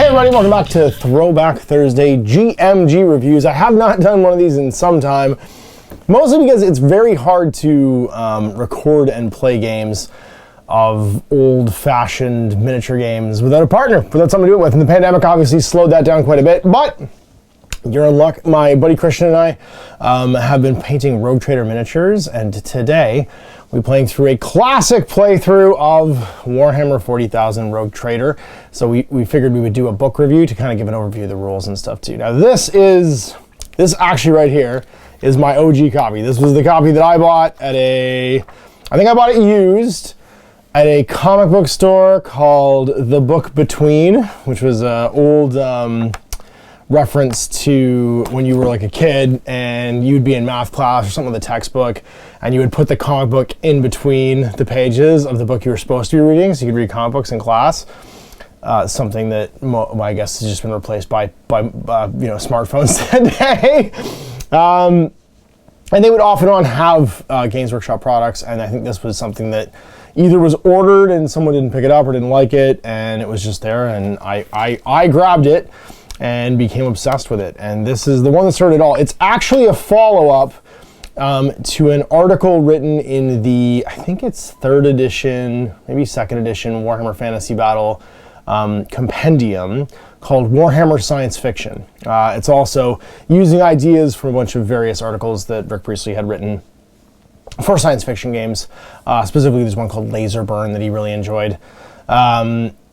everybody, welcome back to Throwback Thursday GMG reviews. I have not done one of these in some time, mostly because it's very hard to record and play games of old-fashioned miniature games without a partner, without something to do it with. And the pandemic obviously slowed that down quite a bit, but you're in luck. My buddy Christian and I have been painting Rogue Trader miniatures, and today we're playing through a classic playthrough of Warhammer 40,000 Rogue Trader. So we figured we would do a book review to kind of give an overview of the rules and stuff too. Now this actually right here is my OG copy. This was the copy that I bought at I think I bought it used at a comic book store called The Book Between, which was an old reference to when you were like a kid and you'd be in math class or something with a textbook, and you would put the comic book in between the pages of the book you were supposed to be reading, so you could read comic books in class. Something that I guess has just been replaced by smartphones today. And they would off and on have Games Workshop products, and I think this was something that either was ordered and someone didn't pick it up or didn't like it, and it was just there, and I grabbed it and became obsessed with it. And this is the one that started it all. It's actually a follow-up to an article written in the, I think it's 3rd edition, maybe 2nd edition Warhammer Fantasy Battle compendium called Warhammer Science Fiction. It's also using ideas from a bunch of various articles that Rick Priestley had written for science fiction games. Specifically, there's one called Laser Burn that he really enjoyed.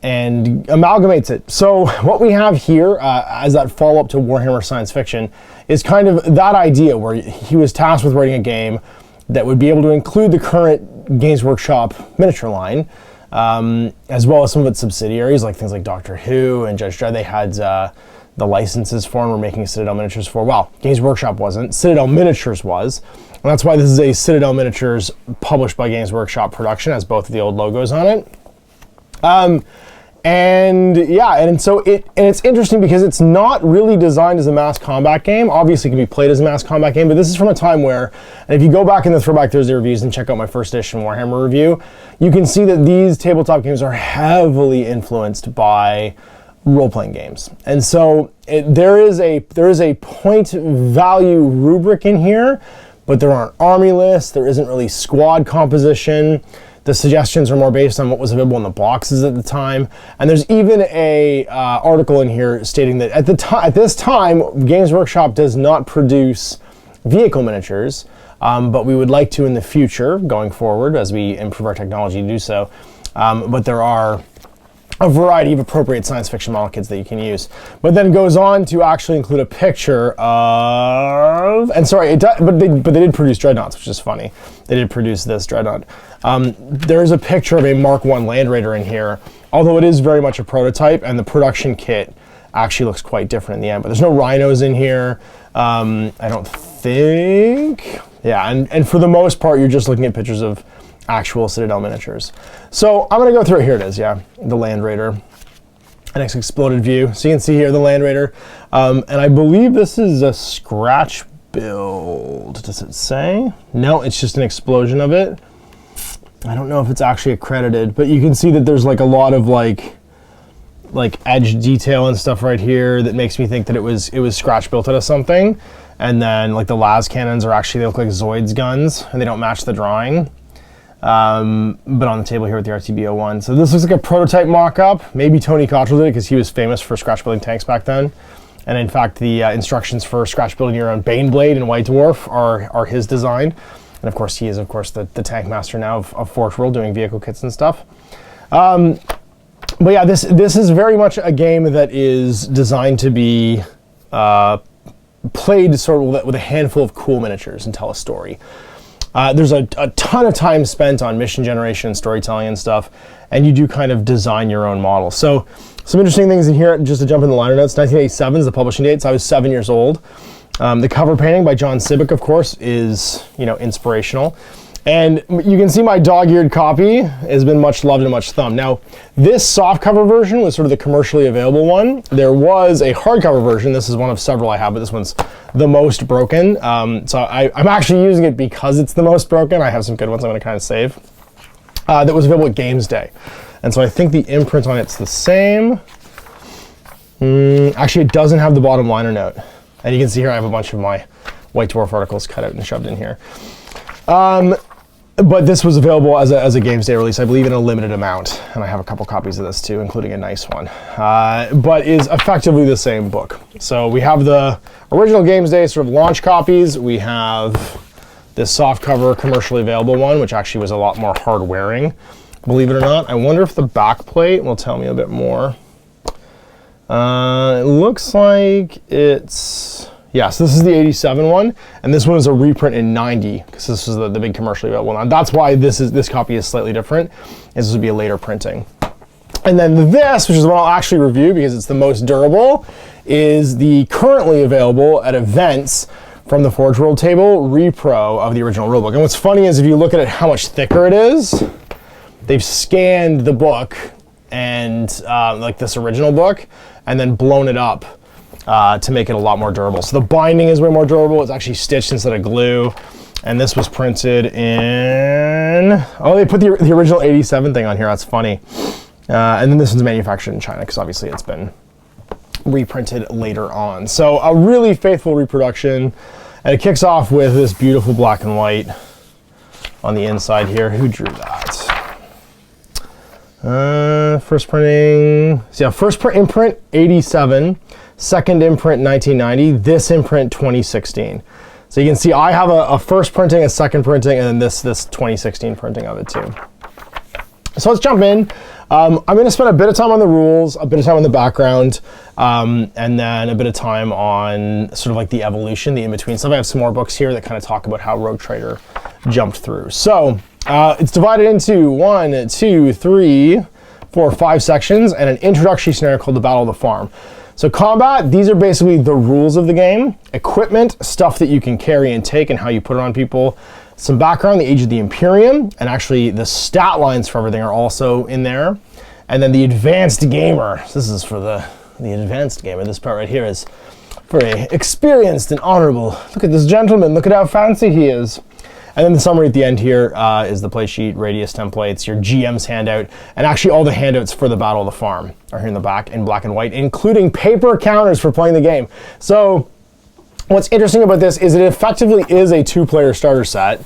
And amalgamates it. So what we have here as that follow-up to Warhammer Science Fiction is kind of that idea where he was tasked with writing a game that would be able to include the current Games Workshop miniature line, as well as some of its subsidiaries, like things like Doctor Who and Judge Dredd. They had the licenses for and were making Citadel miniatures for. Well, Games Workshop wasn't. Citadel Miniatures was. And that's why this is a Citadel Miniatures published by Games Workshop production, has both of the old logos on it. So it's interesting because it's not really designed as a mass combat game. Obviously it can be played as a mass combat game, but this is from a time where, and if you go back in the Throwback Thursday reviews and check out my first edition Warhammer review, you can see that these tabletop games are heavily influenced by role-playing games. And so there is a point value rubric in here, but there aren't army lists, there isn't really squad composition. The suggestions are more based on what was available in the boxes at the time. And there's even a article in here stating that at this time, Games Workshop does not produce vehicle miniatures, but we would like to in the future, going forward, as we improve our technology to do so. But there are a variety of appropriate science fiction model kits that you can use. But then it goes on to actually include a picture of, and sorry, but they did produce Dreadnoughts, which is funny. They did produce this Dreadnought. There is a picture of a Mark I Land Raider in here, although it is very much a prototype, and the production kit actually looks quite different in the end. But there's no rhinos in here, I don't think. Yeah, and for the most part, you're just looking at pictures of actual Citadel miniatures. So I'm gonna go through it. Here it is, yeah, the Land Raider. An exploded view. So you can see here the Land Raider. And I believe this is a scratch build. Does it say? No, it's just an explosion of it. I don't know if it's actually accredited, but you can see that there's like a lot of like edge detail and stuff right here that makes me think that it was scratch built out of something. And then like the las cannons are actually, they look like Zoids guns and they don't match the drawing. But on the table here with the RTB-01. So this looks like a prototype mock-up. Maybe Tony Cottrell did it because he was famous for scratch building tanks back then. And in fact, the instructions for scratch building your own Baneblade and White Dwarf are his design. And of course, he is, of course, the tank master now of Forge World, doing vehicle kits and stuff. But yeah, this is very much a game that is designed to be played sort of with a handful of cool miniatures and tell a story. There's a ton of time spent on mission generation and storytelling and stuff, and you do kind of design your own model. So some interesting things in here, just to jump in the liner notes. 1987 is the publishing date, so I was 7 years old. The cover painting by John Sibbick, of course, is inspirational. And you can see my dog-eared copy has been much loved and much thumbed. Now, this softcover version was sort of the commercially available one. There was a hardcover version. This is one of several I have, but this one's the most broken. So I'm actually using it because it's the most broken. I have some good ones I'm going to kind of save. That was available at Games Day. And so I think the imprint on it's the same. Actually, it doesn't have the bottom liner note. And you can see here I have a bunch of my White Dwarf articles cut out and shoved in here. But this was available as a Games Day release, I believe, in a limited amount. And I have a couple copies of this too, including a nice one. But is effectively the same book. So we have the original Games Day sort of launch copies. We have this softcover commercially available one, which actually was a lot more hard wearing, believe it or not. I wonder if the back plate will tell me a bit more. It looks like it's... Yeah, so this is the 87 one, and this one is a reprint in 90, because this is the big commercially available one. That's why this copy is slightly different, is this would be a later printing. And then this, which is what I'll actually review because it's the most durable, is the currently available at events from the Forge World table repro of the original rulebook. And what's funny is if you look at it, how much thicker it is, they've scanned the book and like this original book, and then blown it up to make it a lot more durable. So the binding is way more durable. It's actually stitched instead of glue. And this was printed in, oh, they put the original 87 thing on here. That's funny. And then this one's manufactured in China because obviously it's been reprinted later on. So a really faithful reproduction. And it kicks off with this beautiful black and white on the inside here. Who drew that? First printing, so yeah, first print imprint 87. Second imprint 1990, this imprint 2016. So you can see I have a first printing, a second printing, and then this 2016 printing of it too. So let's jump in. I'm going to spend a bit of time on the rules, a bit of time on the background, and then a bit of time on sort of like the evolution, the in-between stuff. I have some more books here that kind of talk about how Rogue Trader jumped through. So it's divided into 1, 2, 3, 4, 5 sections, and an introductory scenario called the Battle of the Farm. So combat, these are basically the rules of the game, equipment, stuff that you can carry and take and how you put it on people, some background, the age of the Imperium, and actually the stat lines for everything are also in there. And then the advanced gamer, so this is for the advanced gamer, this part right here is for a experienced and honorable. Look at this gentleman, look at how fancy he is. And then the summary at the end here is the play sheet, radius templates, your GM's handout, and actually all the handouts for the Battle of the Farm are here in the back in black and white, including paper counters for playing the game. So what's interesting about this is it effectively is a 2-player starter set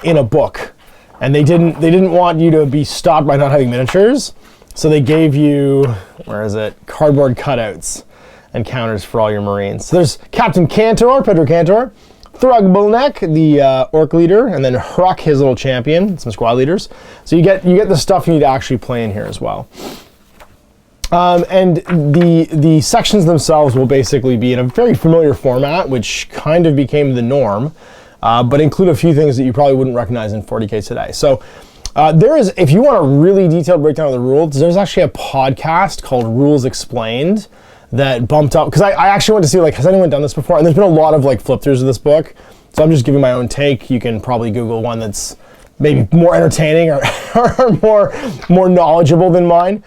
in a book. And they didn't want you to be stopped by not having miniatures. So they gave you, where is it, cardboard cutouts and counters for all your Marines. So there's Captain Cantor, Pedro Cantor, Thrugbulnek, the orc leader, and then Hruck, his little champion, some squad leaders. So you get the stuff you need to actually play in here as well. And the sections themselves will basically be in a very familiar format, which kind of became the norm, but include a few things that you probably wouldn't recognize in 40K today. So there is, if you want a really detailed breakdown of the rules, there's actually a podcast called Rules Explained that bumped up, because I actually went to see, like, has anyone done this before? And there's been a lot of like flip-throughs of this book, so I'm just giving my own take. You can probably Google one that's maybe more entertaining or, or more knowledgeable than mine.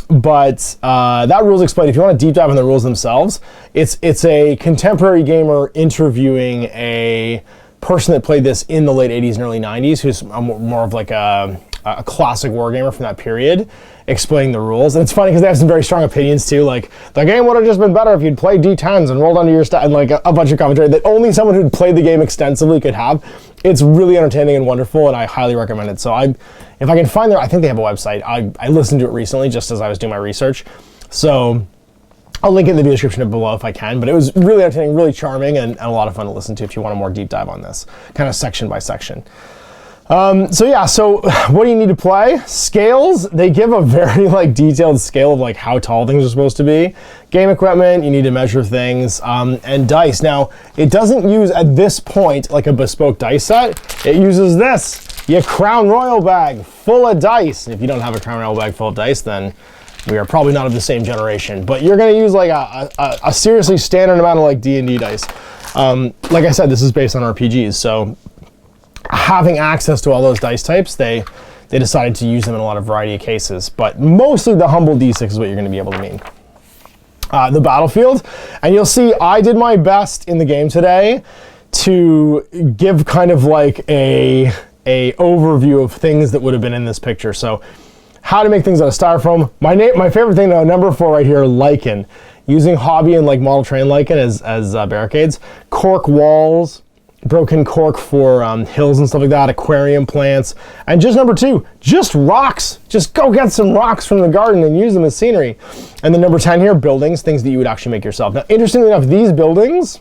But that Rules Explained, if you want to deep dive on the rules themselves, it's a contemporary gamer interviewing a person that played this in the late 80s and early 90s, who's more of like a classic wargamer from that period, explaining the rules. And it's funny because they have some very strong opinions too, like the game would have just been better if you'd played D10s and rolled under your stat, and like a bunch of commentary that only someone who'd played the game extensively could have. It's really entertaining and wonderful, and I highly recommend it. So if I can find I think they have a website. I listened to it recently just as I was doing my research. So I'll link it in the description below if I can, but it was really entertaining, really charming, and a lot of fun to listen to if you want a more deep dive on this, kind of section by section. So what do you need to play? Scales, they give a very like detailed scale of like how tall things are supposed to be. Game equipment, you need to measure things, and dice. Now, it doesn't use at this point like a bespoke dice set. It uses this, your Crown Royal bag full of dice. If you don't have a Crown Royal bag full of dice, then we are probably not of the same generation, but you're gonna use like a seriously standard amount of like D&D dice. Like I said, this is based on RPGs, so having access to all those dice types, they decided to use them in a lot of variety of cases, but mostly the humble D6 is what you're going to be able to mean. The battlefield, and you'll see I did my best in the game today to give kind of like a overview of things that would have been in this picture. So how to make things out of styrofoam. My favorite thing though, number 4 right here, lichen. Using hobby and like model train lichen as barricades. Cork walls, broken cork for hills and stuff like that, aquarium plants. And just number 2, just rocks. Just go get some rocks from the garden and use them as scenery. And then number 10 here, buildings, things that you would actually make yourself. Now, interestingly enough, these buildings,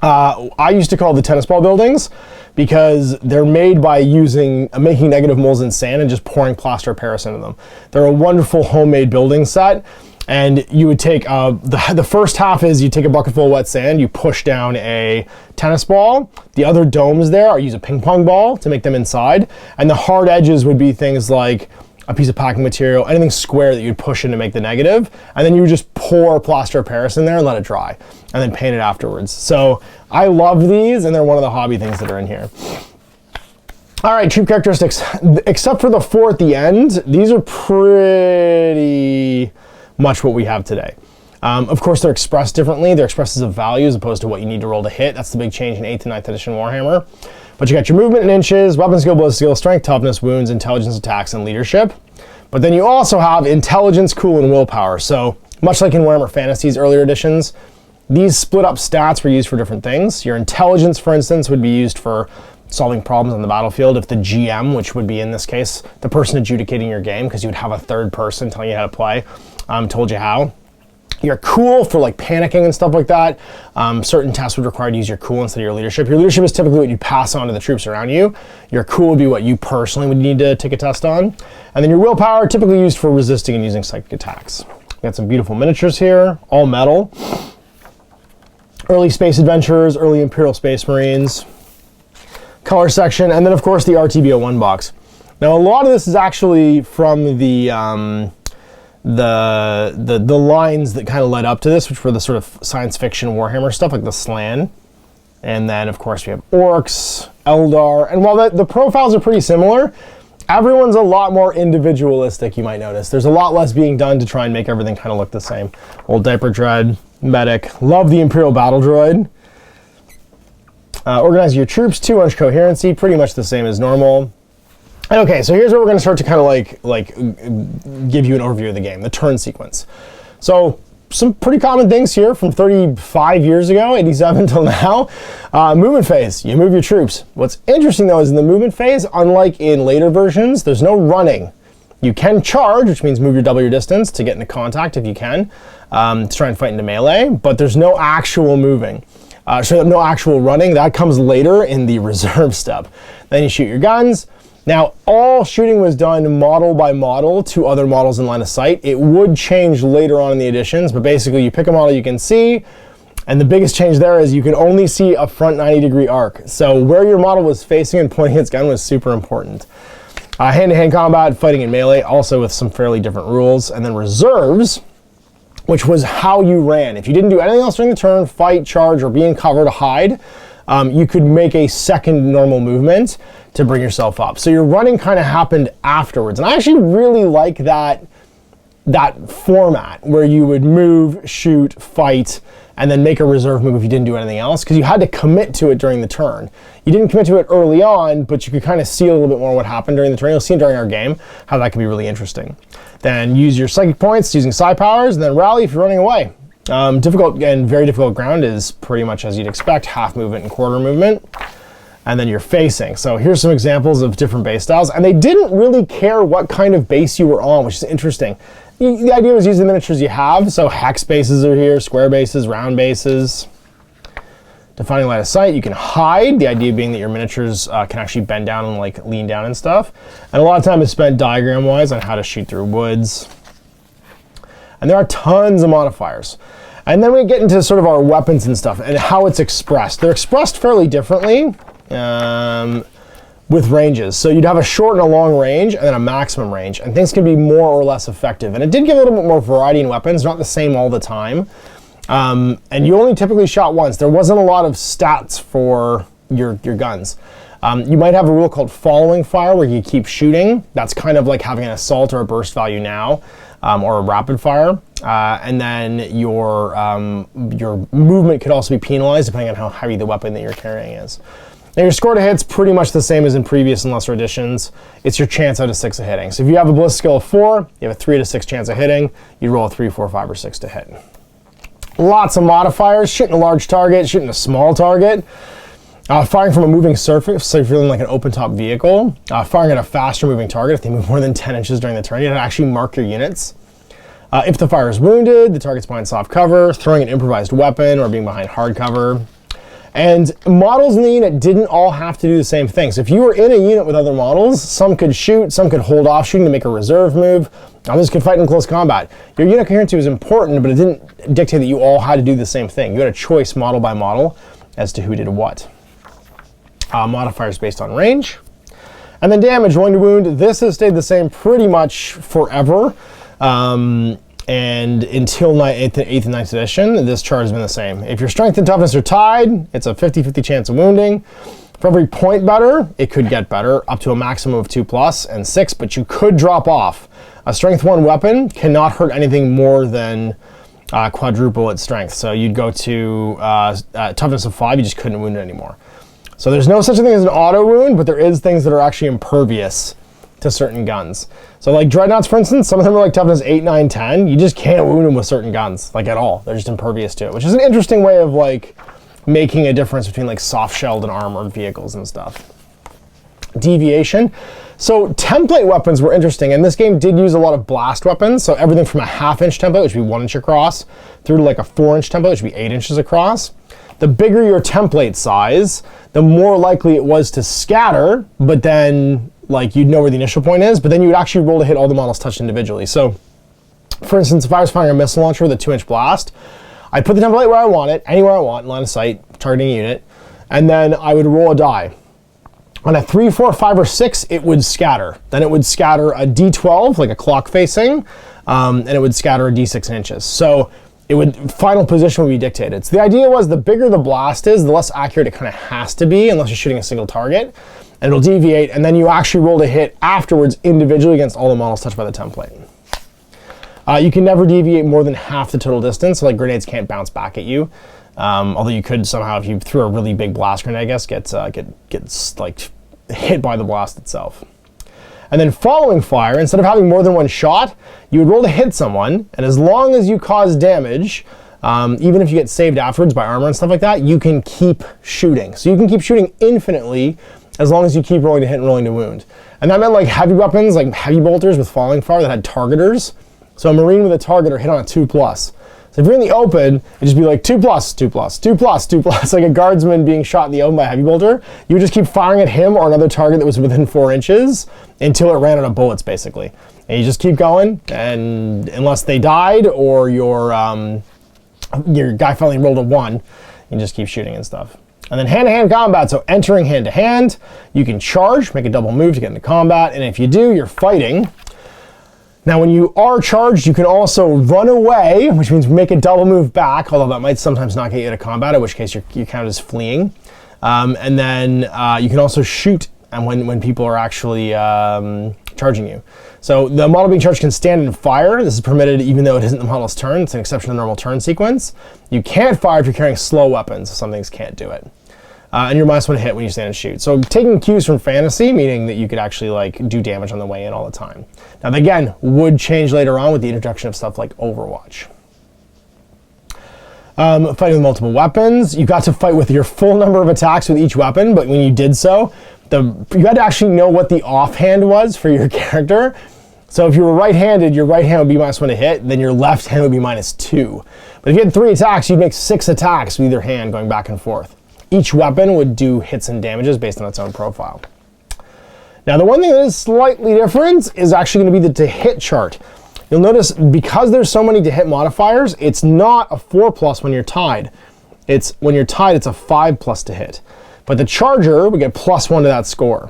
I used to call the tennis ball buildings because they're made by making negative molds in sand and just pouring plaster of Paris into them. They're a wonderful homemade building set. And you would take, the first half is you take a bucket full of wet sand, you push down a tennis ball. The other domes there are use a ping pong ball to make them inside. And the hard edges would be things like a piece of packing material, anything square that you'd push in to make the negative. And then you would just pour plaster of Paris in there and let it dry. And then paint it afterwards. So I love these, and they're one of the hobby things that are in here. All right, troop characteristics. Except for the 4 at the end, these are pretty much what we have today. Of course, they're expressed differently. They're expressed as a value as opposed to what you need to roll to hit. That's the big change in 8th and 9th edition Warhammer. But you got your movement in inches, weapon skill, blood skill, strength, toughness, wounds, intelligence, attacks, and leadership. But then you also have intelligence, cool, and willpower. So much like in Warhammer Fantasy's earlier editions, these split up stats were used for different things. Your intelligence, for instance, would be used for solving problems on the battlefield if the GM, which would be in this case the person adjudicating your game, because you would have a third person telling you how to play, told you how. You're cool for like panicking and stuff like that. Certain tests would require you to use your cool instead of your leadership. Your leadership is typically what you pass on to the troops around you. Your cool would be what you personally would need to take a test on. And then your willpower, typically used for resisting and using psychic attacks. We got some beautiful miniatures here, all metal. Early space adventurers, early Imperial Space Marines. Color section, and then of course the RTB01 box. Now a lot of this is actually from the lines that kind of led up to this, which were the sort of science fiction Warhammer stuff, like the Slan. And then of course we have Orcs, Eldar, and while the profiles are pretty similar, everyone's a lot more individualistic, you might notice. There's a lot less being done to try and make everything kind of look the same. Old Diaper Dread, Medic, love the Imperial Battle Droid. Organize your troops, 2-inch coherency, pretty much the same as normal. And okay, so here's where we're going to start to kind of like give you an overview of the game, the turn sequence. So some pretty common things here from 35 years ago, 87 till now. Movement phase, you move your troops. What's interesting though is in the movement phase, unlike in later versions, there's no running. You can charge, which means move your double your distance to get into contact if you can, to try and fight into melee, but there's no actual moving. So no actual running, that comes later in the reserve step. Then you shoot your guns. Now, all shooting was done model by model to other models in line of sight. It would change later on in the editions, but basically you pick a model you can see, and the biggest change there is you can only see a front 90-degree arc. So where your model was facing and pointing its gun was super important. Hand-to-hand combat, fighting in melee, also with some fairly different rules. And then reserves, which was how you ran. If you didn't do anything else during the turn, fight, charge, or be in cover to hide, you could make a second normal movement to bring yourself up. So your running kind of happened afterwards. And I actually really like that format where you would move, shoot, fight, and then make a reserve move if you didn't do anything else, because you had to commit to it during the turn. You didn't commit to it early on, but you could kind of see a little bit more what happened during the turn. You'll see during our game how that can be really interesting. Then use your psychic points using psi powers, and then rally if you're running away. Difficult and very difficult ground is pretty much as you'd expect, half movement and quarter movement. And then you're facing. So here's some examples of different base styles, and they didn't really care what kind of base you were on, which is interesting. The idea was use the miniatures you have, so hex bases are here, square bases, round bases. Defining line of sight, you can hide, the idea being that your miniatures can actually bend down and like lean down and stuff. And a lot of time is spent diagram-wise on how to shoot through woods. And there are tons of modifiers. And then we get into sort of our weapons and stuff and how it's expressed. They're expressed fairly differently with ranges. So you'd have a short and a long range and then a maximum range, and things can be more or less effective. And it did give a little bit more variety in weapons, not the same all the time. And you only typically shot once. There wasn't a lot of stats for your guns. You might have a rule called following fire where you keep shooting. That's kind of like having an assault or a burst value now, or a rapid fire. And then your movement could also be penalized depending on how heavy the weapon that you're carrying is. Now your score to hit's pretty much the same as in previous and lesser editions. It's your chance out of 6 of hitting. So if you have a ballistic skill of 4, you have a 3 to 6 chance of hitting. You roll a 3, 4, 5, or 6 to hit. Lots of modifiers, shooting a large target, shooting a small target. Firing from a moving surface, so if you're feeling like an open-top vehicle. Firing at a faster moving target, if they move more than 10 inches during the turn, you have to actually mark your units. If the fire is wounded, the target's behind soft cover, throwing an improvised weapon, or being behind hard cover. And models in the unit didn't all have to do the same thing. So if you were in a unit with other models, some could shoot, some could hold off shooting to make a reserve move, others could fight in close combat. Your unit coherency was important, but it didn't dictate that you all had to do the same thing. You had a choice model by model as to who did what. Modifiers based on range. And then damage, rolling to wound. This has stayed the same pretty much forever. And until 8th and 9th edition, this chart has been the same. If your strength and toughness are tied, it's a 50-50 chance of wounding. For every point better, it could get better, up to a maximum of 2+ and 6, but you could drop off. A strength 1 weapon cannot hurt anything more than quadruple its strength. So you'd go to toughness of 5, you just couldn't wound it anymore. So there's no such thing as an auto wound, but there is things that are actually impervious to certain guns. So like dreadnoughts, for instance, some of them are like toughness 8, 9, 10. You just can't wound them with certain guns, like at all. They're just impervious to it, which is an interesting way of like making a difference between like soft-shelled and armored vehicles and stuff. Deviation. So template weapons were interesting, and this game did use a lot of blast weapons. So everything from a 1/2 inch template, which would be 1 inch across, through to like a 4 inch template, which would be 8 inches across. The bigger your template size, the more likely it was to scatter, but then like you'd know where the initial point is, but then you would actually roll to hit all the models touched individually. So for instance, if I was firing a missile launcher with a 2 inch blast, I'd put the template where I want it, anywhere I want, in line of sight, targeting a unit, and then I would roll a die. On a 3, 4, 5, or 6, it would scatter. Then it would scatter a D12, like a clock facing, and it would scatter a D6 in inches. So it would, final position would be dictated. So the idea was the bigger the blast is, the less accurate it kind of has to be, unless you're shooting a single target. And it'll deviate, and then you actually roll to hit afterwards individually against all the models touched by the template. You can never deviate more than half the total distance, so like grenades can't bounce back at you. Although you could somehow, if you threw a really big blast grenade, I guess, get like hit by the blast itself. And then following fire, instead of having more than one shot, you would roll to hit someone, and as long as you cause damage, even if you get saved afterwards by armor and stuff like that, you can keep shooting. So you can keep shooting infinitely as long as you keep rolling to hit and rolling to wound. And that meant like heavy weapons, like heavy bolters with falling fire that had targeters. So a Marine with a targeter hit on a 2+. So if you're in the open, it'd just be like 2+, 2+, 2+, 2+, like a guardsman being shot in the open by a heavy bolter. You would just keep firing at him or another target that was within 4 inches until it ran out of bullets, basically. And you just keep going, and unless they died or your guy finally rolled a 1, you just keep shooting and stuff. And then hand-to-hand combat, so entering hand-to-hand, you can charge, make a double move to get into combat, and if you do, you're fighting. Now, when you are charged, you can also run away, which means make a double move back, although that might sometimes not get you into combat, in which case you count as fleeing. And then you can also shoot when people are actually charging you. So the model being charged can stand and fire. This is permitted even though it isn't the model's turn. It's an exception to the normal turn sequence. You can't fire if you're carrying slow weapons, so some things can't do it. And you're -1 to hit when you stand and shoot. So taking cues from fantasy, meaning that you could actually like do damage on the way in all the time. Now, that, again, would change later on with the introduction of stuff like Overwatch. Fighting with multiple weapons. You got to fight with your full number of attacks with each weapon, but when you did so, you had to actually know what the offhand was for your character. So if you were right-handed, your right hand would be -1 to hit, then your left hand would be -2. But if you had 3 attacks, you'd make 6 attacks with either hand going back and forth. Each weapon would do hits and damages based on its own profile. Now, the one thing that is slightly different is actually going to be the to-hit chart. You'll notice because there's so many to-hit modifiers, it's not a 4+ when you're tied. When you're tied, it's a 5+ to hit. But the charger would get +1 to that score.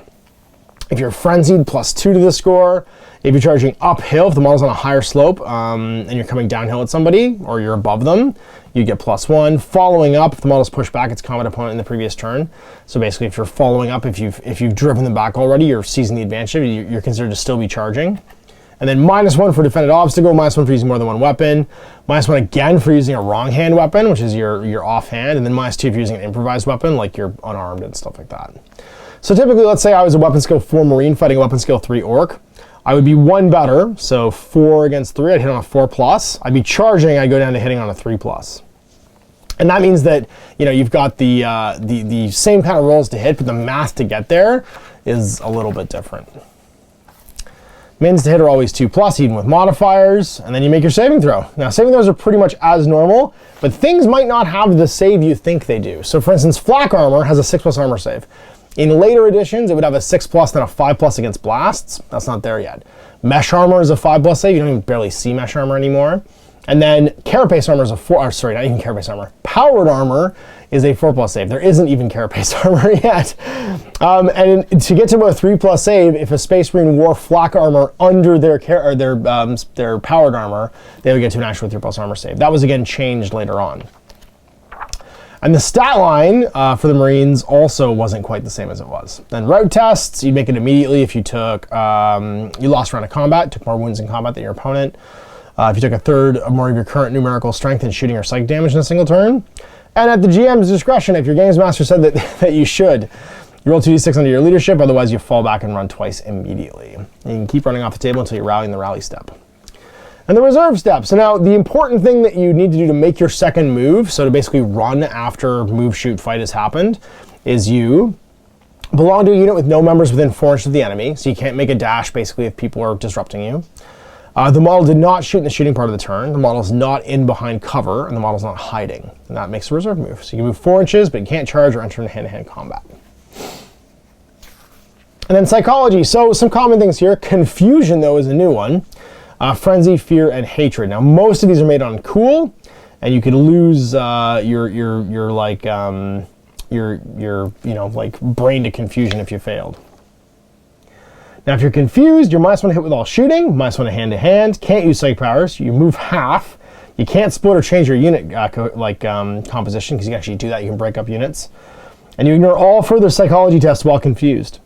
If you're frenzied, +2 to the score. If you're charging uphill, if the model's on a higher slope and you're coming downhill at somebody or you're above them, you get +1. Following up, if the model's pushed back its combat opponent in the previous turn. So basically, if you're following up, if you've driven them back already, you're seizing the advantage. You're considered to still be charging. And then -1 for defended obstacle, -1 for using more than one weapon, -1 again for using a wrong hand weapon, which is your offhand, and then -2 if you're using an improvised weapon, like you're unarmed and stuff like that. So typically, let's say I was a weapon skill 4 Marine fighting a weapon skill 3 Orc. I would be 1 better, so 4 against 3, I'd hit on a 4+. I'd be charging, I'd go down to hitting on a 3+. And that means that, you know, you've got the same kind of rolls to hit, but the math to get there is a little bit different. Mins to hit are always 2+, even with modifiers, and then you make your saving throw. Now, saving throws are pretty much as normal, but things might not have the save you think they do. So for instance, Flak Armor has a 6+ armor save. In later editions, it would have a 6+ then a 5+ against blasts. That's not there yet. Mesh Armor is a 5+ save. You don't even barely see Mesh Armor anymore. And then Carapace Armor is a 4, or sorry, not even Carapace Armor. Powered Armor is a 4+ save. There isn't even Carapace Armor yet. And to get to a 3+ save, if a Space Marine wore Flak Armor under their Powered Armor, they would get to an actual 3+ armor save. That was again changed later on. And the stat line for the Marines also wasn't quite the same as it was. Then route tests, you'd make it immediately if you took, you lost a round of combat, took more wounds in combat than your opponent. If you took a third or more of your current numerical strength in shooting or psychic damage in a single turn. And at the GM's discretion, if your games master said that you should, you roll 2d6 under your leadership, otherwise you fall back and run twice immediately. And you can keep running off the table until you rally in the rally step. And the reserve step. So now the important thing that you need to do to make your second move, so to basically run after move, shoot, fight has happened, is you belong to a unit with no members within 4 inches of the enemy, so you can't make a dash basically if people are disrupting you. The model did not shoot in the shooting part of the turn, the model is not in behind cover, and the model is not hiding. And that makes a reserve move. So you can move 4 inches, but you can't charge or enter into hand-to-hand combat. And then psychology. So some common things here. Confusion, though, is a new one. Frenzy, fear, and hatred. Now, most of these are made on cool, and you could lose your brain to confusion if you failed. Now, if you're confused, you're -1 to hit with all shooting, -1 to hand-to-hand, can't use psychic powers, you move half, you can't split or change your unit composition, because you can actually do that, you can break up units, and you ignore all further psychology tests while confused.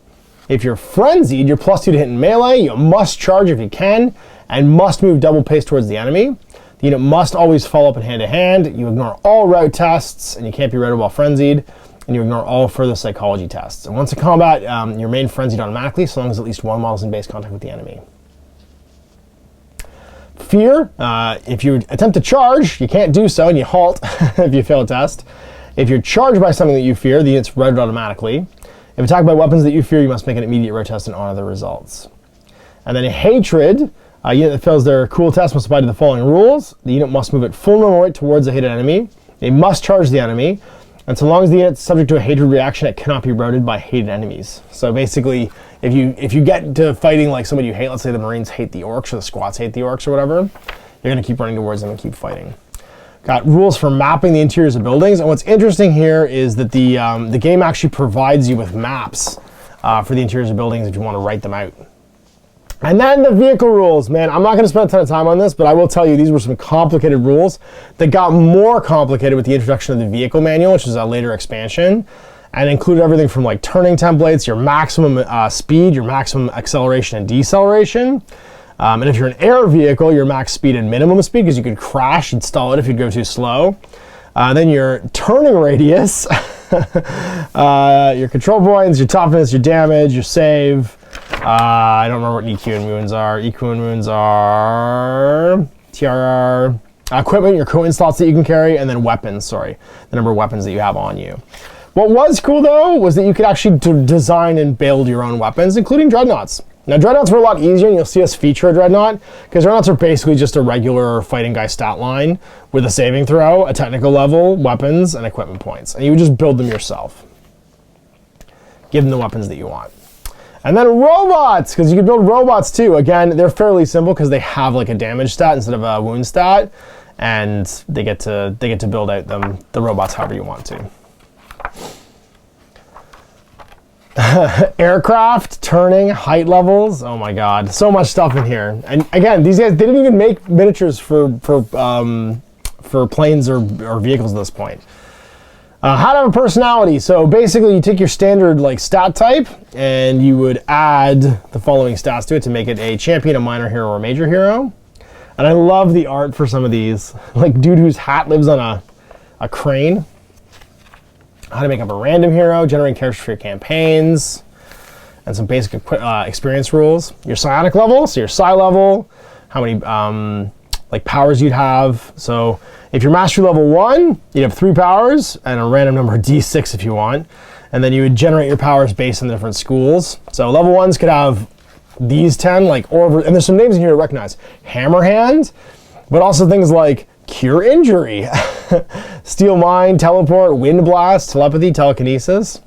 If you're frenzied, you're +2 to hit in melee, you must charge if you can, and must move double pace towards the enemy. The unit must always follow up in hand-to-hand, you ignore all route tests, and you can't be routed while frenzied, and you ignore all further psychology tests. And once in combat, you're made frenzied automatically, so long as at least one model is in base contact with the enemy. Fear, if you attempt to charge, you can't do so, and you halt if you fail a test. If you're charged by something that you fear, the unit's routed automatically. If attacked by weapons that you fear, you must make an immediate route test and honor the results. And then a hatred, a unit that fails their cool test must abide to the following rules. The unit must move at full normal rate towards a hated enemy. They must charge the enemy. And so long as the unit's subject to a hatred reaction, it cannot be routed by hated enemies. So basically, if you get to fighting like somebody you hate, let's say the Marines hate the Orcs or the Squats hate the Orcs or whatever, you're going to keep running towards them and keep fighting. Got rules for mapping the interiors of buildings. And what's interesting here is that the game actually provides you with maps for the interiors of buildings if you want to write them out. And then the vehicle rules, man, I'm not going to spend a ton of time on this, but I will tell you these were some complicated rules that got more complicated with the introduction of the vehicle manual, which is a later expansion, and included everything from like turning templates, your maximum speed, your maximum acceleration and deceleration. And if you're an air vehicle, your max speed and minimum speed, because you could crash and stall it if you'd go too slow. Then your turning radius, your control points, your toughness, your damage, your save. I don't remember what EQ and wounds are. EQ and wounds are TRR, equipment, your coin slots that you can carry, and then weapons, the number of weapons that you have on you. What was cool though was that you could actually design and build your own weapons, including dreadnoughts. Now dreadnoughts were a lot easier, and you'll see us feature a dreadnought, because dreadnoughts are basically just a regular fighting guy stat line with a saving throw, a technical level, weapons, and equipment points. And you would just build them yourself. Give them the weapons that you want. And then robots, because you can build robots too. Again, they're fairly simple because they have like a damage stat instead of a wound stat, and they get to build out the robots however you want to. Aircraft, turning, height levels. Oh my God, so much stuff in here. And again, these guys, they didn't even make miniatures for planes or vehicles at this point. How to have a personality. So basically you take your standard like stat type and you would add the following stats to it to make it a champion, a minor hero, or a major hero. And I love the art for some of these. Like dude whose hat lives on a crane. How to make up a random hero, generating characters for your campaigns, and some basic experience rules. Your psionic level, so your psi level, how many like powers you'd have. So if you're mastery level 1, you'd have 3 powers and a random number d6 if you want. And then you would generate your powers based on the different schools. So level 1s could have these 10, like, or, and there's some names in here to recognize. Hammerhand, but also things like Cure Injury, Steel Mind, Teleport, Wind Blast, Telepathy, Telekinesis.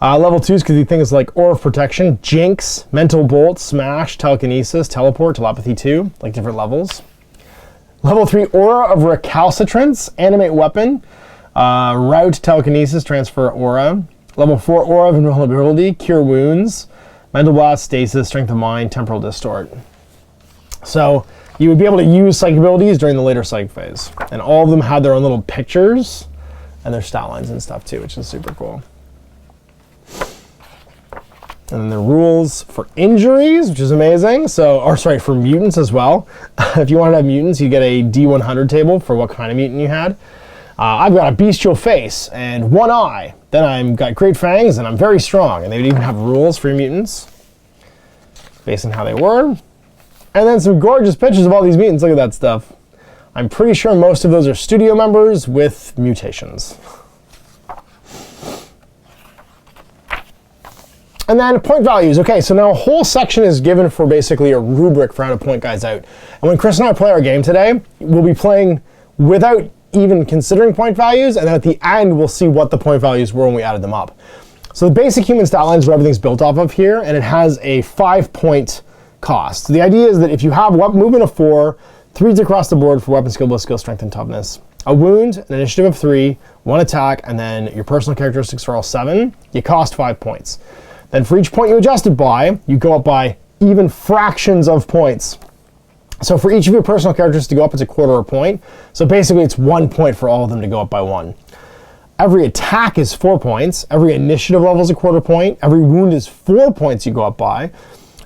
Level 2s could be things like Aura of Protection, Jinx, Mental Bolt, Smash, Telekinesis, Teleport, Telepathy 2, like different levels. Level 3, Aura of Recalcitrance, Animate Weapon, Route, Telekinesis, Transfer Aura. Level 4, Aura of Invulnerability, Cure Wounds, Mental Blast, Stasis, Strength of Mind, Temporal Distort. So you would be able to use psychic abilities during the later psychic phase. And all of them had their own little pictures and their stat lines and stuff too, which is super cool. And then the rules for injuries, which is amazing. So, or sorry, for mutants as well. If you wanted to have mutants, you get a D100 table for what kind of mutant you had. I've got a bestial face and 1 eye. Then I've got great fangs and I'm very strong. And they would even have rules for your mutants based on how they were. And then some gorgeous pictures of all these mutants. Look at that stuff. I'm pretty sure most of those are studio members with mutations. And then point values. Okay, so now a whole section is given for basically a rubric for how to point guys out. And when Chris and I play our game today, we'll be playing without even considering point values, and then at the end we'll see what the point values were when we added them up. So the basic human stat line is what everything's built off of here, and it has a 5-point cost. So the idea is that if you have movement of 4, 3s across the board for weapon skill, bliss skill, strength, and toughness, a wound, an initiative of 3, 1 attack, and then your personal characteristics are all 7, you cost 5 points. Then for each point you adjust it by, you go up by even fractions of points. So for each of your personal characters to go up, it's a quarter a point. So basically it's 1 point for all of them to go up by 1. Every attack is 4 points. Every initiative level is a quarter point. Every wound is 4 points you go up by.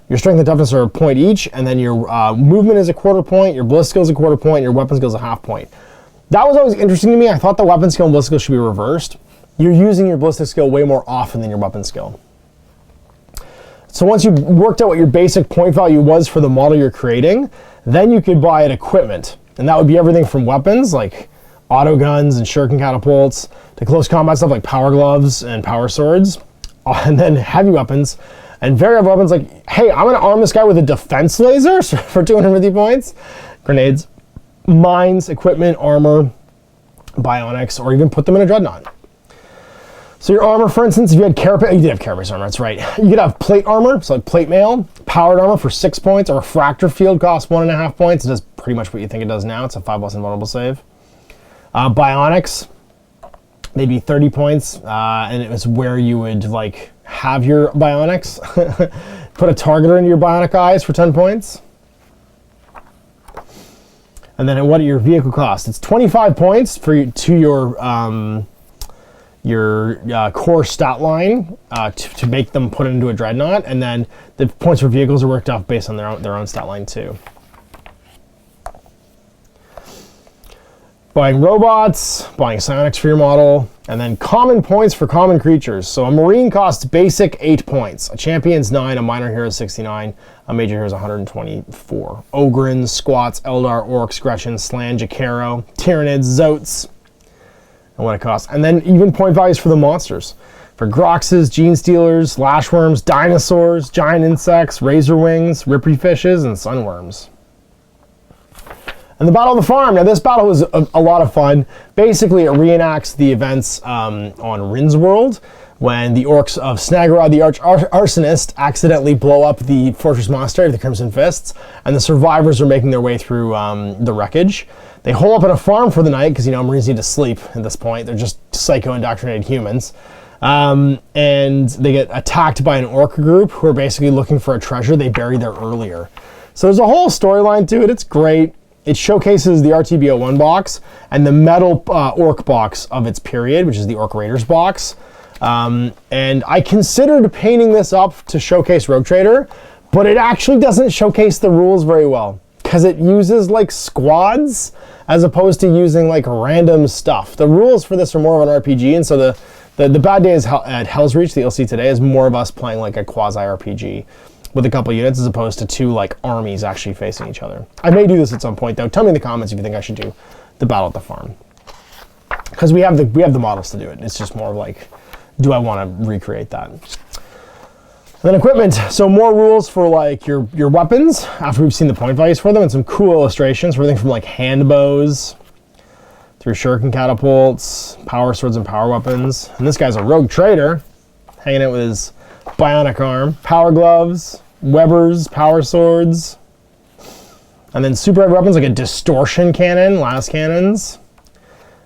Your strength and toughness are a point each, and then your movement is a quarter point, your bliss skill is a quarter point, and your weapon skill is a half point. That was always interesting to me. I thought the weapon skill and bliss skill should be reversed. You're using your ballistic skill way more often than your weapon skill. So once you worked out what your basic point value was for the model you're creating, then you could buy an equipment. And that would be everything from weapons like auto guns and shuriken catapults to close combat stuff like power gloves and power swords, and then heavy weapons and variable weapons like, hey, I'm gonna arm this guy with a defense laser for 250 points, grenades, mines, equipment, armor, bionics, or even put them in a dreadnought. So your armor, for instance, if you had carapace, you did have carapace armor, that's right. You could have plate armor, so like plate mail, powered armor for 6 points, or refractor field costs 1.5 points. It does pretty much what you think it does now. It's a 5+ invulnerable save. Bionics, they'd be 30 points, and it was where you would like have your bionics. Put a targeter into your bionic eyes for 10 points. And then what are your vehicle costs? It's 25 points to your core stat line to make them put it into a dreadnought, and then the points for vehicles are worked off based on their own stat line too. Buying robots, buying psionics for your model, and then common points for common creatures. So a marine costs basic 8 points, a champion's 9, a minor hero is 69, a major hero is 124. Ogrins, squats, eldar, orcs, grecians, slan, jakaro, tyranids, zotes, and what it costs. And then even point values for the monsters. For groxes, gene stealers, lashworms, dinosaurs, giant insects, razor wings, rippery fishes, and sunworms. And the Battle of the Farm. Now this battle was a lot of fun. Basically it reenacts the events on Rin's World when the orcs of Snaggerod the Arsonist arsonist blow up the Fortress Monastery of the Crimson Fists, and the survivors are making their way through the wreckage. They hole up in a farm for the night because, you know, Marines need to sleep at this point. They're just psycho-indoctrinated humans. And they get attacked by an orc group who are basically looking for a treasure they buried there earlier. So there's a whole storyline to it. It's great. it showcases the RTB01 box and the metal Orc box of its period, which is the Orc Raiders box. And I considered painting this up to showcase Rogue Trader, but it actually doesn't showcase the rules very well because it uses like squads as opposed to using like random stuff. The rules for this are more of an RPG, and so the Bad Days at Hell's Reach that you'll see today is more of us playing like a quasi-RPG with a couple units as opposed to two like armies actually facing each other. I may do this at some point though. Tell me in the comments if you think I should do the Battle at the Farm, because we have the models to do it. It's just more of like, do I want to recreate that? And then equipment. So more rules for like your weapons after we've seen the point values for them, and some cool illustrations for everything from like hand bows through shuriken catapults, power swords and power weapons. And this guy's a Rogue Trader hanging out with his bionic arm, power gloves, Weber's power swords, and then super heavy weapons like a distortion cannon, las cannons,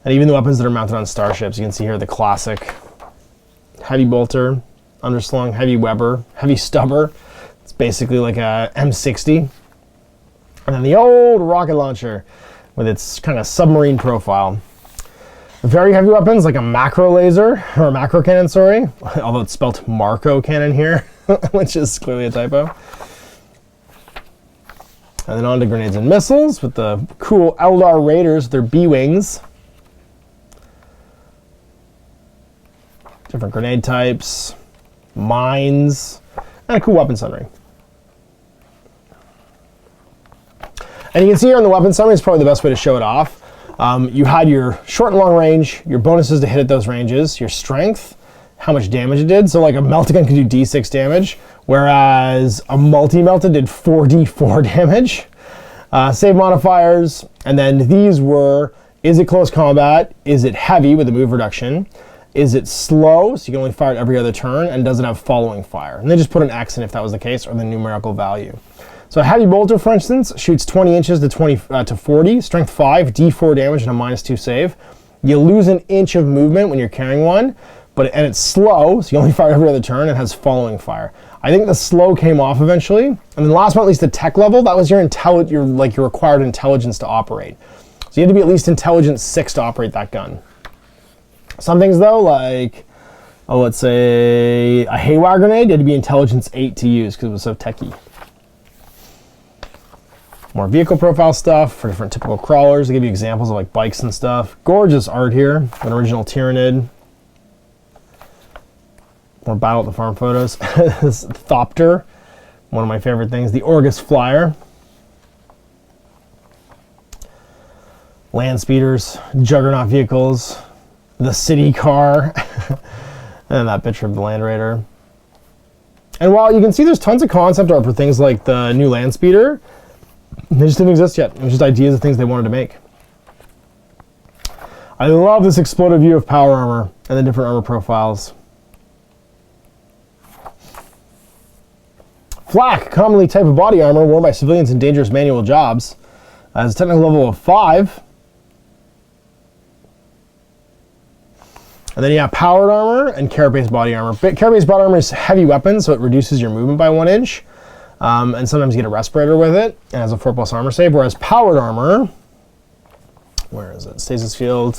and even the weapons that are mounted on starships. You can see here the classic heavy bolter, underslung, heavy Weber, heavy stubber. It's basically like a M60. And then the old rocket launcher with its kind of submarine profile. Very heavy weapons like a macro laser, or a macro cannon, sorry, although it's spelled Marco cannon here, which is clearly a typo. And then on to grenades and missiles with the cool Eldar Raiders with their B-Wings. Different grenade types, mines, and a cool weapon summary. And you can see here on the weapon summary, it's probably the best way to show it off. You had your short and long range, your bonuses to hit at those ranges, your strength, how much damage it did. So like a meltagun could do D6 damage, whereas a multi-melta did 4d4 damage. Save modifiers, and then these were, is it close combat? Is it heavy with a move reduction? Is it slow, so you can only fire it every other turn, and does it have following fire? And they just put an X in if that was the case, or the numerical value. So a heavy bolter, for instance, shoots 20 inches to 40, strength 5, d4 damage, and a -2 save. You lose an inch of movement when you're carrying one, and it's slow, so you only fire every other turn, and has following fire. I think the slow came off eventually, and then last but not least, the tech level. That was your required intelligence to operate. So you had to be at least intelligence 6 to operate that gun. Some things though, like, let's say a haywire grenade, you had to be intelligence 8 to use because it was so techy. More vehicle profile stuff for different typical crawlers. They give you examples of like bikes and stuff. Gorgeous art here. An original Tyranid. More Battle at the Farm photos. This Thopter, one of my favorite things. The Orgus Flyer. Land speeders, Juggernaut vehicles, the city car, and that picture of the Land Raider. And while you can see there's tons of concept art for things like the new land speeder, they just didn't exist yet. It was just ideas of things they wanted to make. I love this exploded view of power armor and the different armor profiles. Flak, commonly type of body armor worn by civilians in dangerous manual jobs, has a technical level of 5. And then you have powered armor and carrot-based body armor. Carrot-based body armor is heavy weapons, so it reduces your movement by 1 inch. And sometimes you get a respirator with it, and has a 4+ armor save. Whereas powered armor, where is it? Stasis field.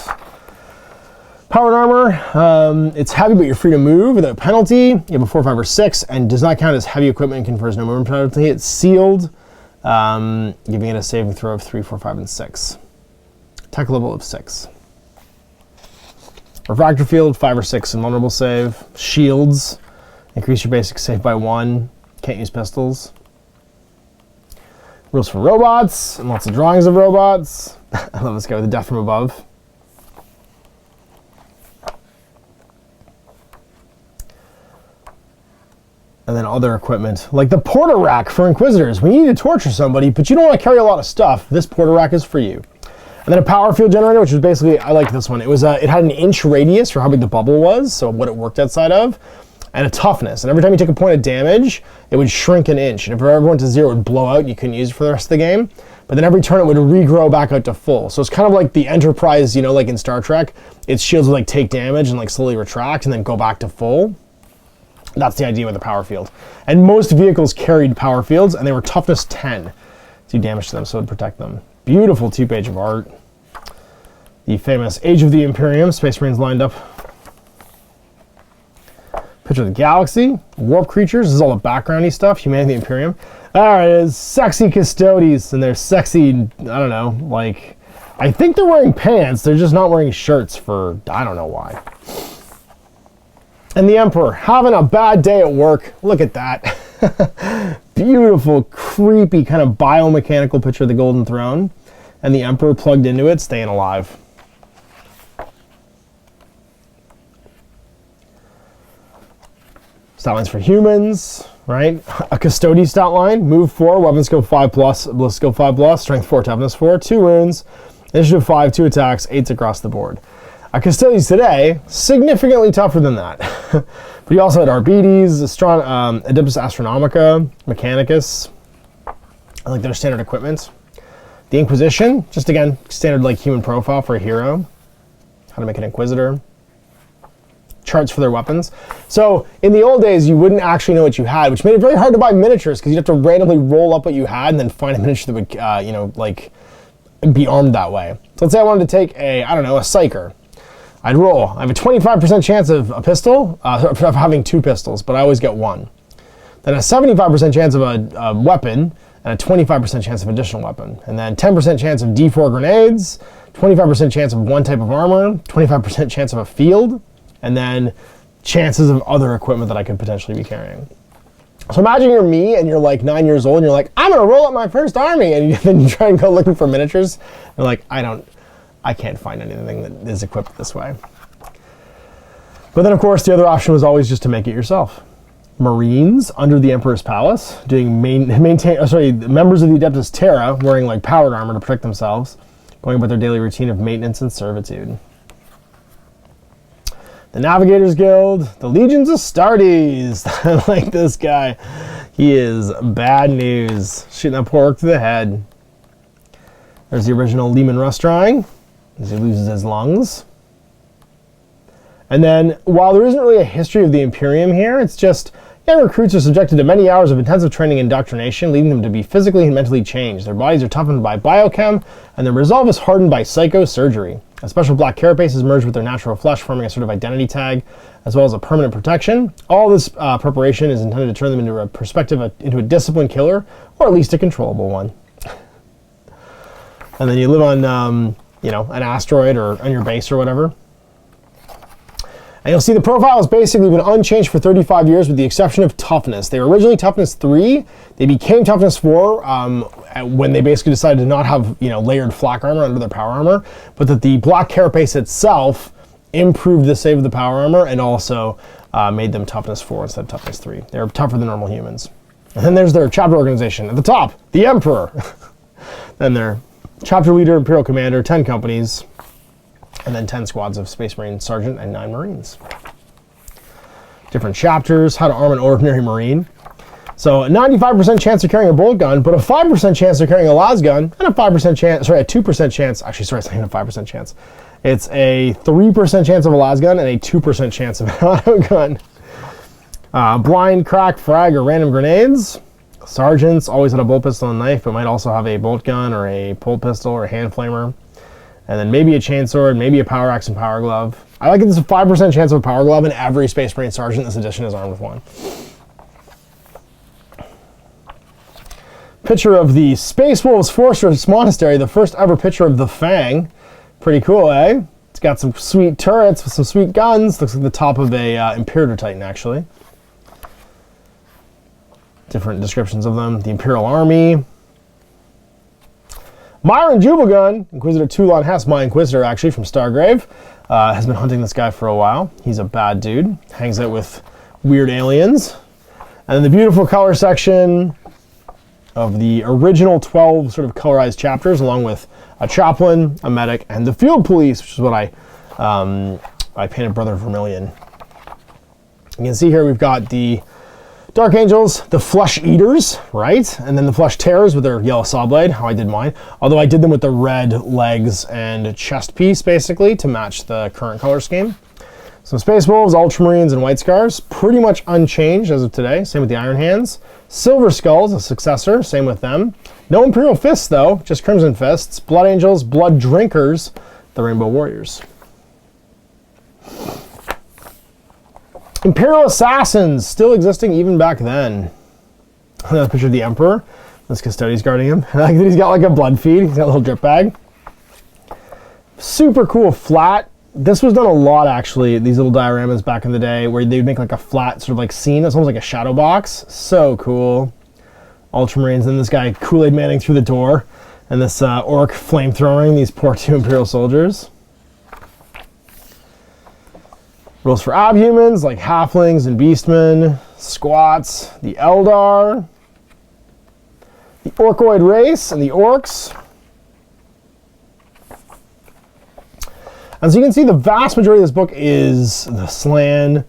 Powered armor, it's heavy, but you're free to move without penalty. You have a 4, 5, or 6, and does not count as heavy equipment and confers no movement penalty. It's sealed, giving it a saving throw of 3, 4, 5, and 6. Tech level of 6. Refractor field, 5 or 6 invulnerable save. Shields, increase your basic save by 1. Can't use pistols. Rules for robots, and lots of drawings of robots. I love this guy with the death from above. And then other equipment, like the porter rack for Inquisitors. When you need to torture somebody, but you don't want to carry a lot of stuff, this porter rack is for you. And then a power field generator, which was basically, I liked this one. It had an inch radius for how big the bubble was, so what it worked outside of, and a toughness. And every time you took a point of damage, it would shrink an inch. And if it ever went to 0, it would blow out. You couldn't use it for the rest of the game. But then every turn, it would regrow back out to full. So it's kind of like the Enterprise, like in Star Trek. Its shields would like take damage and like slowly retract and then go back to full. That's the idea with the power field. And most vehicles carried power fields, and they were toughness 10 to do damage to them, so it would protect them. Beautiful 2-page of art. The famous Age of the Imperium, Space Marines lined up. Picture of the galaxy, warp creatures, this is all the backgroundy stuff, humanity, the Imperium. Alright, it's sexy custodies, and they're sexy, I don't know, like, I think they're wearing pants, they're just not wearing shirts for, I don't know why. And the Emperor, having a bad day at work, look at that. Beautiful, creepy, kind of biomechanical picture of the Golden Throne, and the Emperor plugged into it, staying alive. Stat lines for humans, right? A Custody stat line, move 4, weapon skill 5+, ballistic skill 5+, strength 4, toughness 4, 2 wounds, initiative 5, 2 attacks, 8s across the board. A Custodies today, significantly tougher than that. But you also had Arbites, Adeptus Astronomica, Mechanicus, like their standard equipment. The Inquisition, just again, standard like human profile for a hero. How to make an Inquisitor. Charts for their weapons. So in the old days, you wouldn't actually know what you had, which made it very hard to buy miniatures because you'd have to randomly roll up what you had and then find a miniature that would, you know, like be armed that way. So let's say I wanted to take a, I don't know, a Psyker. I'd roll. I have a 25% chance of a pistol, of having 2 pistols, but I always get 1. Then a 75% chance of a weapon and a 25% chance of additional weapon. And then 10% chance of D4 grenades, 25% chance of 1 type of armor, 25% chance of a field, and then chances of other equipment that I could potentially be carrying. So imagine you're me and you're like 9 years old and you're like, I'm gonna roll up my first army, and then you try and go looking for miniatures. And like, I can't find anything that is equipped this way. But then of course the other option was always just to make it yourself. Marines under the Emperor's Palace, doing members of the Adeptus Terra wearing like powered armor to protect themselves, going about their daily routine of maintenance and servitude. The Navigators Guild, the Legions of Astartes. I like this guy. He is bad news. Shooting that poor orc through the head. There's the original Lehman Russ drawing, as he loses his lungs. And then, while there isn't really a history of the Imperium here, it's just young recruits are subjected to many hours of intensive training and indoctrination, leading them to be physically and mentally changed. Their bodies are toughened by biochem, and their resolve is hardened by psychosurgery. A special black carapace is merged with their natural flesh, forming a sort of identity tag, as well as a permanent protection. All this preparation is intended to turn them into a disciplined killer, or at least a controllable one. And then you live on, you know, an asteroid or on your base or whatever. And you'll see the profile has basically been unchanged for 35 years with the exception of toughness. They were originally toughness 3. They became toughness 4 when they basically decided to not have, you know, layered flak armor under their power armor, but that the black carapace itself improved the save of the power armor and also made them toughness 4 instead of toughness 3. They're tougher than normal humans. And then there's their chapter organization. At the top, the Emperor. Then their chapter leader, Imperial Commander, 10 companies, and then 10 squads of Space Marine Sergeant and 9 Marines. Different chapters, how to arm an ordinary Marine. So a 95% chance of carrying a bolt gun, but a 5% chance of carrying a las gun, and a 5% chance, sorry, a 2% chance, actually, sorry, it's not even a 5% chance. It's a 3% chance of a las gun and a 2% chance of an auto gun. Blind, crack, frag, or random grenades. Sergeants always had a bolt pistol and knife, but might also have a bolt gun or a pole pistol or a hand flamer. And then maybe a chainsword, maybe a power axe and power glove. I like it, there's a 5% chance of a power glove, and every Space Marine Sergeant in this edition is armed with one. Picture of the Space Wolves Fortress Monastery, the first ever picture of the Fang. Pretty cool, eh? It's got some sweet turrets with some sweet guns. Looks like the top of a Imperator Titan, actually. Different descriptions of them. The Imperial Army. Myron Jubalgun, Inquisitor Toulon Hess, my Inquisitor actually, from Stargrave, has been hunting this guy for a while. He's a bad dude. Hangs out with weird aliens. And then the beautiful color section of the original 12 sort of colorized chapters, along with a chaplain, a medic, and the field police, which is what I painted Brother Vermilion. You can see here we've got the Dark Angels, the Flesh Eaters, right? And then the Flesh Terrors with their yellow saw blade, how I did mine. Although I did them with the red legs and chest piece, basically, to match the current color scheme. So Space Wolves, Ultramarines, and White Scars, pretty much unchanged as of today. Same with the Iron Hands. Silver Skulls, a successor, same with them. No Imperial Fists though, just Crimson Fists. Blood Angels, Blood Drinkers, the Rainbow Warriors. Imperial Assassins, still existing even back then. Another picture of the Emperor. This Custodes guarding him. I like that he's got like a blood feed. He's got a little drip bag. Super cool flat. This was done a lot actually, these little dioramas back in the day where they'd make like a flat sort of like scene. It's almost like a shadow box. So cool. Ultramarines, and this guy Kool-Aid Manning through the door. And this orc flamethrowing these poor 2 Imperial soldiers. Rules for abhumans like halflings and beastmen. Squats, the Eldar. The Orcoid race and the orcs. And so you can see the vast majority of this book is the Slan,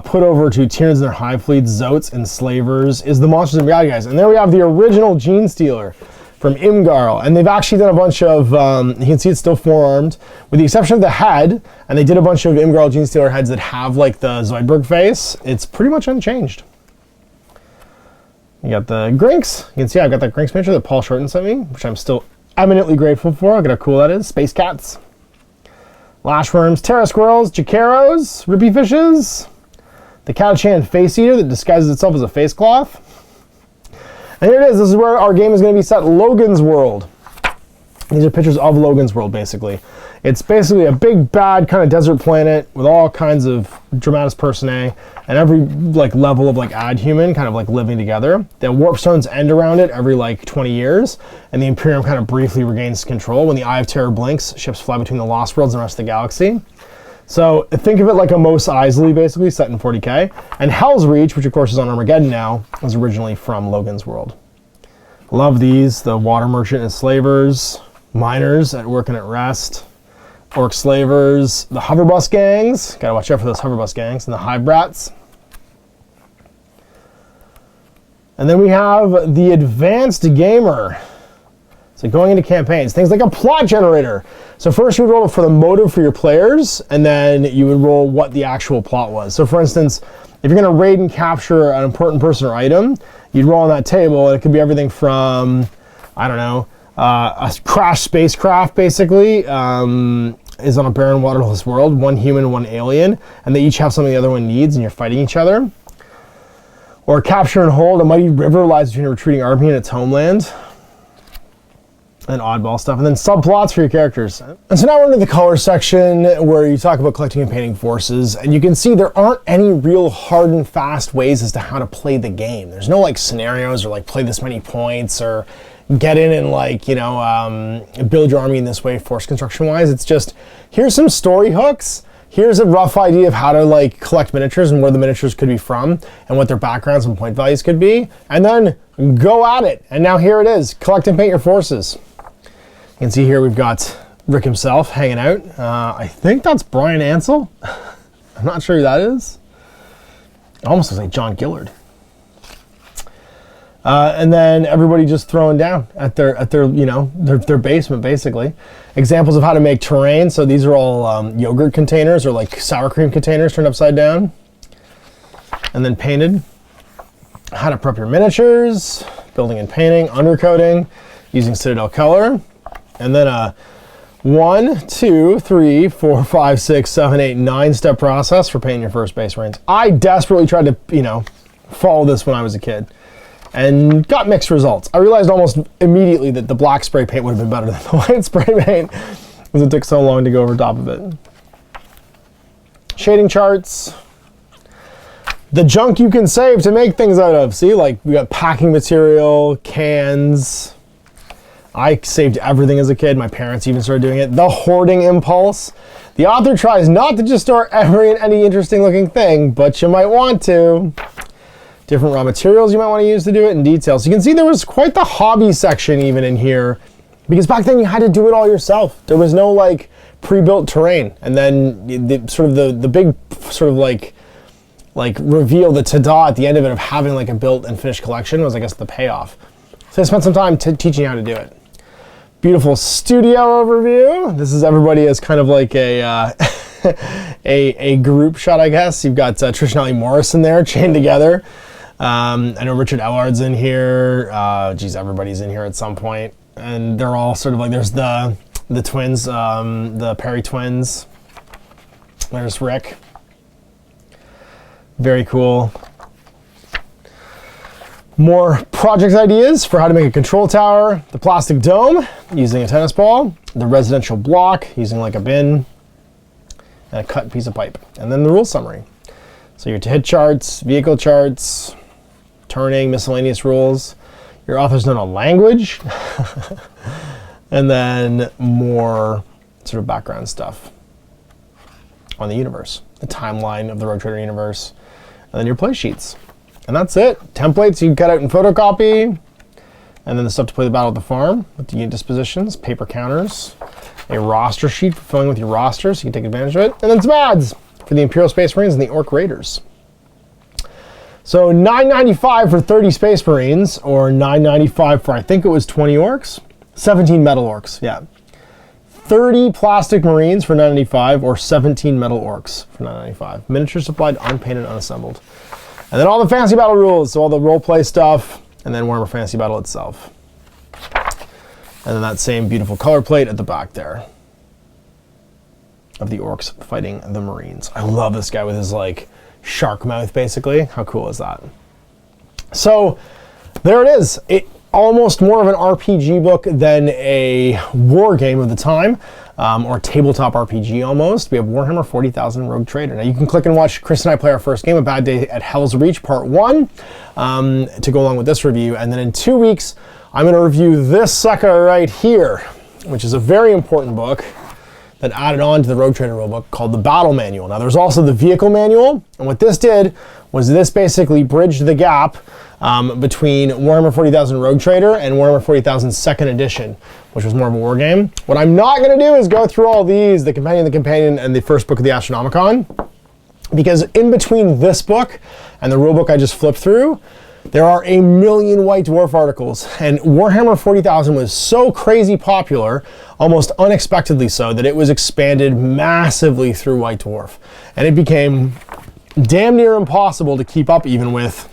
put over to Tyranids and their hive fleets, Zotes, and Slavers, is the Monsters and Reality guys. And there we have the original Gene Stealer from Imgarl. And they've actually done a bunch of, you can see it's still four-armed, with the exception of the head, and they did a bunch of Imgarl Gene Stealer heads that have like the Zoidberg face. It's pretty much unchanged. You got the Grinks. You can see I've got that Grinks picture that Paul Shorten sent me, which I'm still eminently grateful for. Look at how cool that is. Space Cats. Lashworms, Terra Squirrels, Jacaros, Rippy Fishes, the Catachan Face Eater that disguises itself as a face cloth. And here it is. This is where our game is going to be set, Logan's World. These are pictures of Logan's World, basically. It's basically a big, bad kind of desert planet with all kinds of dramatis personae and every like level of like adhuman kind of like living together. The warp stones end around it every like 20 years, and the Imperium kind of briefly regains control. When the Eye of Terror blinks, ships fly between the Lost Worlds and the rest of the galaxy. So think of it like a Mos Eisley, basically, set in 40K. And Hell's Reach, which of course is on Armageddon now, was originally from Logan's World. Love these, the Water Merchant and Slavers, Miners at Work and at Rest, Orc Slavers, the Hoverbus gangs, gotta watch out for those Hoverbus gangs, and the Hive Brats. And then we have the Advanced Gamer. So going into campaigns, things like a plot generator. So first you would roll for the motive for your players, and then you would roll what the actual plot was. So for instance, if you're gonna raid and capture an important person or item, you'd roll on that table, and it could be everything from, I don't know, a crashed spacecraft basically is on a barren waterless world, one human, one alien, and they each have something the other one needs, and you're fighting each other. Or capture and hold, a mighty river lies between a retreating army and its homeland. And oddball stuff, and then subplots for your characters. And so now we're into the color section where you talk about collecting and painting forces, and you can see there aren't any real hard and fast ways as to how to play the game. There's no like scenarios or like play this many points or get in and like, you know, build your army in this way force construction wise. It's just, here's some story hooks. Here's a rough idea of how to like collect miniatures and where the miniatures could be from and what their backgrounds and point values could be. And then go at it. And now here it is, collect and paint your forces. You can see here we've got Rick himself hanging out. I think that's Brian Ansell. I'm not sure who that is. It almost looks like John Gillard. And then everybody just throwing down at their you know, their basement basically. Examples of how to make terrain. So these are all yogurt containers or like sour cream containers turned upside down and then painted. How to prep your miniatures, building and painting, undercoating, using Citadel color. And then a 1, 2, 3, 4, 5, 6, 7, 8, 9-step process for painting your first base Marines. I desperately tried to, you know, follow this when I was a kid and got mixed results. I realized almost immediately that the black spray paint would have been better than the white spray paint because it took so long to go over top of it. Shading charts. The junk you can save to make things out of. See, like we got packing material, cans. I saved everything as a kid. My parents even started doing it. The hoarding impulse. The author tries not to just store every and any interesting looking thing, but you might want to. Different raw materials you might want to use to do it in detail. So you can see there was quite the hobby section even in here, because back then you had to do it all yourself. There was no like pre-built terrain. And then the big sort of like reveal, the ta-da at the end of it of having like a built and finished collection was, I guess, the payoff. So I spent some time teaching you how to do it. Beautiful studio overview. This is everybody as kind of like a a group shot, I guess. You've got Trish and Ellie Morrison there chained together. I know Richard Ellard's in here. Geez, everybody's in here at some point. And they're all sort of like, there's the twins, the Perry twins. There's Rick. Very cool. More project ideas for how to make a control tower. The plastic dome, using a tennis ball. The residential block, using like a bin and a cut piece of pipe. And then the rule summary. So your hit charts, vehicle charts, turning, miscellaneous rules. Your author's known a language. And then more sort of background stuff on the universe. The timeline of the Rogue Trader universe. And then your play sheets. And that's it. Templates you can cut out and photocopy. And then the stuff to play the battle at the farm with the unit dispositions, paper counters, a roster sheet for filling with your roster so you can take advantage of it. And then some ads for the Imperial Space Marines and the Orc Raiders. So $9.95 for 30 Space Marines, or $9.95 for, I think it was 20 Orcs? 17 metal Orcs, yeah. 30 plastic Marines for $9.95, or 17 metal Orcs for $9.95. Miniature supplied, unpainted, unassembled. And then all the fantasy battle rules, so all the roleplay stuff, and then Warhammer Fantasy Battle itself. And then that same beautiful color plate at the back there of the Orcs fighting the Marines. I love this guy with his like shark mouth, basically. How cool is that? So there it is. Almost more of an RPG book than a war game of the time, or tabletop RPG almost. We have Warhammer 40,000 Rogue Trader. Now you can click and watch Chris and I play our first game, A Bad Day at Hell's Reach Part 1, to go along with this review. And then in 2 weeks, I'm going to review this sucker right here, which is a very important book that added on to the Rogue Trader rulebook called the Battle Manual. Now there's also the Vehicle Manual, and what this did was this basically bridged the gap between Warhammer 40,000 Rogue Trader and Warhammer 40,000 Second Edition, which was more of a war game. What I'm not going to do is go through all these, the Companion, and the first book of the Astronomicon, because in between this book and the rulebook I just flipped through, there are a million White Dwarf articles, and Warhammer 40,000 was so crazy popular, almost unexpectedly so, that it was expanded massively through White Dwarf. And it became damn near impossible to keep up even with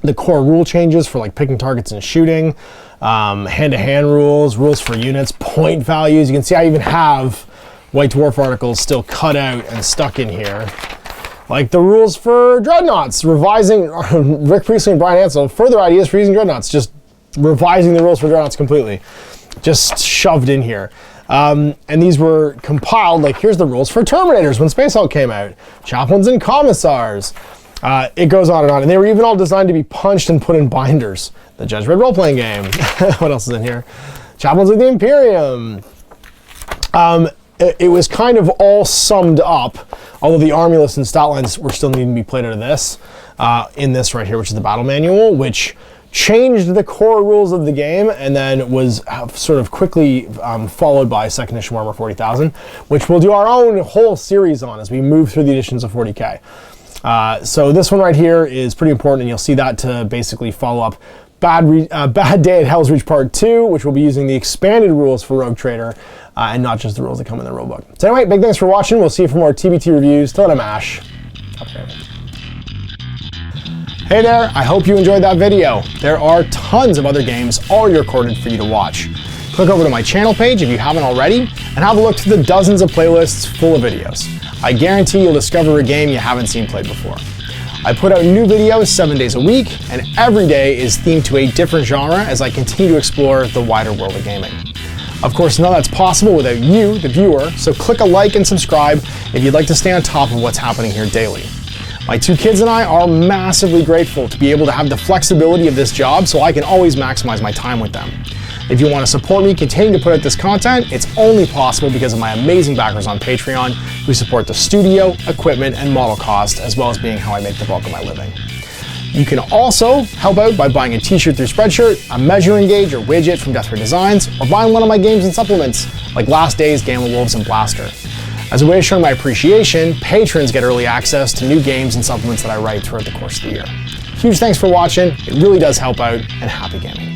the core rule changes for like picking targets and shooting, hand-to-hand rules, rules for units, point values. You can see I even have White Dwarf articles still cut out and stuck in here. Like the rules for dreadnoughts, revising, Rick Priestley and Brian Ansell, further ideas for using dreadnoughts, just revising the rules for dreadnoughts completely, just shoved in here. And these were compiled, like here's the rules for Terminators when Space Hulk came out, Chaplains and Commissars. It goes on, and they were even all designed to be punched and put in binders. The Judge Red role-playing game. What else is in here? Chaplains of the Imperium. It was kind of all summed up, although the army list and stat lines were still needing to be played out of this, in this right here, which is the Battle Manual, which changed the core rules of the game and then was sort of quickly followed by Second Edition Warhammer 40,000, which we'll do our own whole series on as we move through the editions of 40K. So this one right here is pretty important, and you'll see that to basically follow up Bad Day at Hell's Reach Part 2, which will be using the expanded rules for Rogue Trader, and not just the rules that come in the rulebook. So anyway, big thanks for watching. We'll see you for more TBT reviews. Till then, I'm Ash. Hey there, I hope you enjoyed that video. There are tons of other games already recorded for you to watch. Click over to my channel page if you haven't already, and have a look through the dozens of playlists full of videos. I guarantee you'll discover a game you haven't seen played before. I put out new videos 7 days a week, and every day is themed to a different genre as I continue to explore the wider world of gaming. Of course, none of that's possible without you, the viewer, so click a like and subscribe if you'd like to stay on top of what's happening here daily. My 2 kids and I are massively grateful to be able to have the flexibility of this job so I can always maximize my time with them. If you want to support me continuing to put out this content, it's only possible because of my amazing backers on Patreon who support the studio, equipment, and model cost, as well as being how I make the bulk of my living. You can also help out by buying a t-shirt through Spreadshirt, a measuring gauge or widget from Death Ray Designs, or buying one of my games and supplements like Last Days, Gamma Wolves, and Blaster. As a way of showing my appreciation, patrons get early access to new games and supplements that I write throughout the course of the year. Huge thanks for watching, it really does help out, and happy gaming.